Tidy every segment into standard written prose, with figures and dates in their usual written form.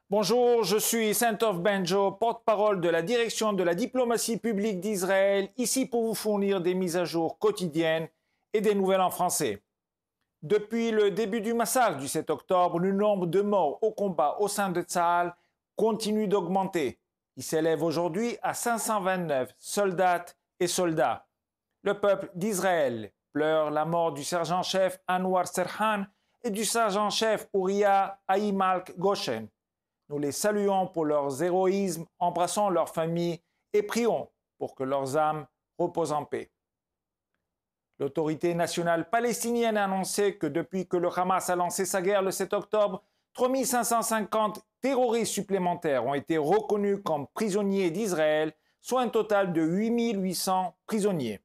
Bonjour, je suis Saint-Off Benjo, porte-parole de la direction de la diplomatie publique d'Israël, ici pour vous fournir des mises à jour quotidiennes et des nouvelles en français. Depuis le début du massacre du 7 octobre, le nombre de morts au combat au sein de Tsahal continue d'augmenter. Il s'élève aujourd'hui à 529 soldates et soldats. Le peuple d'Israël pleure la mort du sergent-chef Anwar Serhan et du sergent-chef Uriah Ahimalk Goshen. Nous les saluons pour leur héroïsme, embrassons leurs familles et prions pour que leurs âmes reposent en paix. L'autorité nationale palestinienne a annoncé que depuis que le Hamas a lancé sa guerre le 7 octobre, 3550 terroristes supplémentaires ont été reconnus comme prisonniers d'Israël, soit un total de 8800 prisonniers.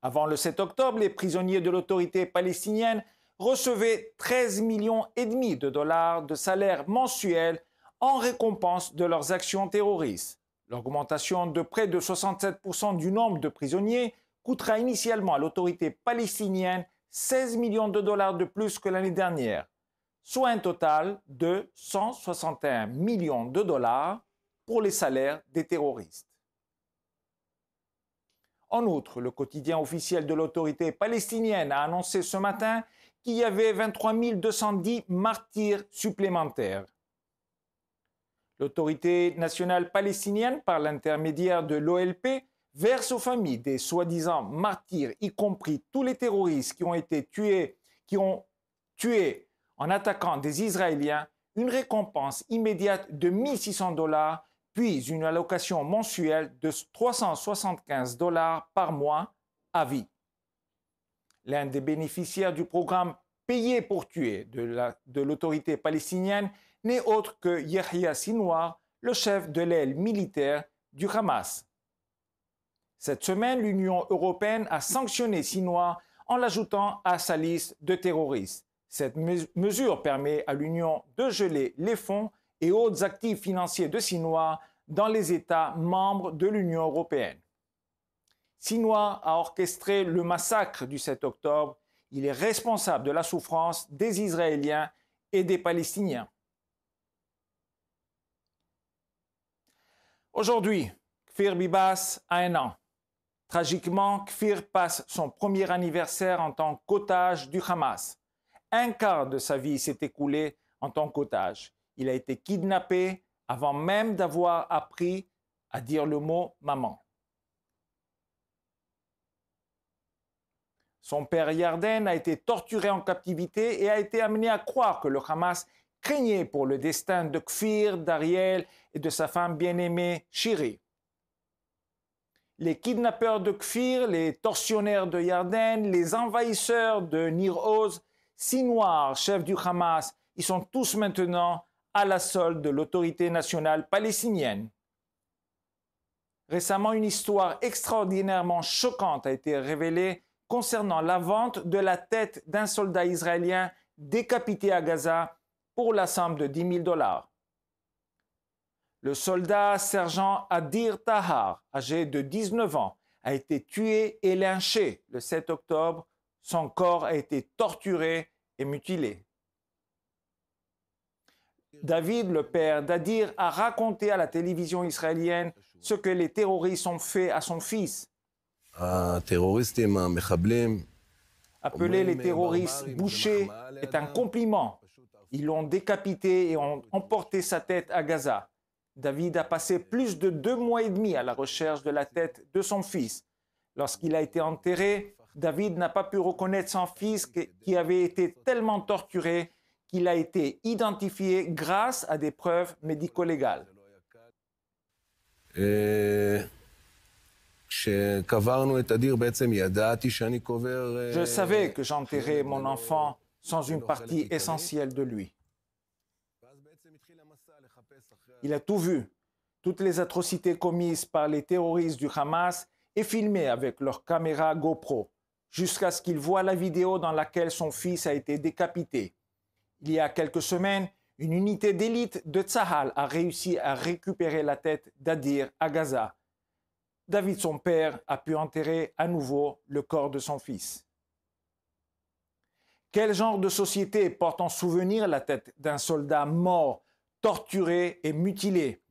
Avant le 7 octobre, les prisonniers de l'autorité palestinienne recevaient 13,5 millions de dollars de salaire mensuel en récompense de leurs actions terroristes. L'augmentation de près de 67% du nombre de prisonniers coûtera initialement à l'autorité palestinienne 16 millions de dollars de plus que l'année dernière, soit un total de 161 millions de dollars pour les salaires des terroristes. En outre, le quotidien officiel de l'autorité palestinienne a annoncé ce matin qu'il y avait 23 210 martyrs supplémentaires. L'autorité nationale palestinienne, par l'intermédiaire de l'OLP, verse aux familles des soi-disant martyrs, y compris tous les terroristes qui ont tué en attaquant des Israéliens, une récompense immédiate de 1 600 dollars, puis une allocation mensuelle de 375 dollars par mois à vie. L'un des bénéficiaires du programme Payé pour tuer de l'autorité palestinienne n'est autre que Yahya Sinwar, le chef de l'aile militaire du Hamas. Cette semaine, l'Union européenne a sanctionné Sinwar en l'ajoutant à sa liste de terroristes. Cette mesure permet à l'Union de geler les fonds et autres actifs financiers de Sinwar dans les États membres de l'Union européenne. Sinwar a orchestré le massacre du 7 octobre. Il est responsable de la souffrance des Israéliens et des Palestiniens. Aujourd'hui, Kfir Bibas a 1 an. Tragiquement, Kfir passe son premier anniversaire en tant qu'otage du Hamas. Un quart de sa vie s'est écoulé en tant qu'otage. Il a été kidnappé avant même d'avoir appris à dire le mot « maman ». Son père Yarden a été torturé en captivité et a été amené à croire que le Hamas craignait pour le destin de Kfir, d'Ariel et de sa femme bien-aimée Shiri. Les kidnappeurs de Kfir, les tortionnaires de Yarden, les envahisseurs de Nir Oz, Sinwar, chef du Hamas, ils sont tous maintenant à la solde de l'autorité nationale palestinienne. Récemment, une histoire extraordinairement choquante a été révélée concernant la vente de la tête d'un soldat israélien décapité à Gaza pour la somme de 10 000 dollars. Le soldat sergent Adir Tahar, âgé de 19 ans, a été tué et lynché le 7 octobre. Son corps a été torturé et mutilé. David, le père d'Adir, a raconté à la télévision israélienne ce que les terroristes ont fait à son fils. Appeler les terroristes bouchers est un compliment. Ils l'ont décapité et ont emporté sa tête à Gaza. David a passé plus de 2 mois et demi à la recherche de la tête de son fils. Lorsqu'il a été enterré, David n'a pas pu reconnaître son fils qui avait été tellement torturé qu'il a été identifié grâce à des preuves médico-légales. Je savais que j'enterrais mon enfant sans une partie essentielle de lui. Il a tout vu, toutes les atrocités commises par les terroristes du Hamas et filmées avec leur caméra GoPro, jusqu'à ce qu'il voie la vidéo dans laquelle son fils a été décapité. Il y a quelques semaines, une unité d'élite de Tsahal a réussi à récupérer la tête d'Adir à Gaza. David, son père, a pu enterrer à nouveau le corps de son fils. Quel genre de société porte en souvenir la tête d'un soldat mort, torturé et mutilé?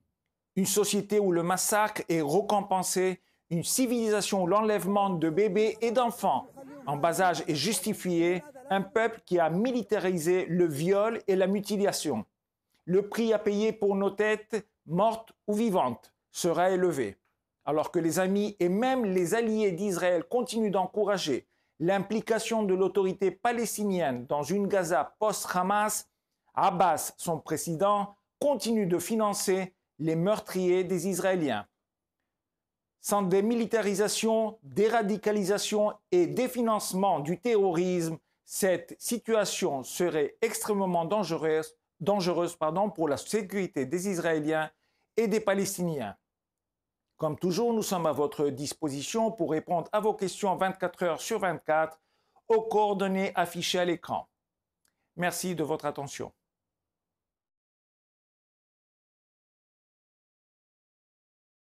Une société où le massacre est récompensé, une civilisation où l'enlèvement de bébés et d'enfants en bas âge est justifié, un peuple qui a militarisé le viol et la mutilation. Le prix à payer pour nos têtes, mortes ou vivantes, sera élevé. Alors que les amis et même les alliés d'Israël continuent d'encourager l'implication de l'autorité palestinienne dans une Gaza post-Hamas, Abbas, son président, continue de financer les meurtriers des Israéliens. Sans démilitarisation, déradicalisation et définancement du terrorisme, cette situation serait extrêmement dangereuse pour la sécurité des Israéliens et des Palestiniens. Comme toujours, nous sommes à votre disposition pour répondre à vos questions 24 heures sur 24 aux coordonnées affichées à l'écran. Merci de votre attention.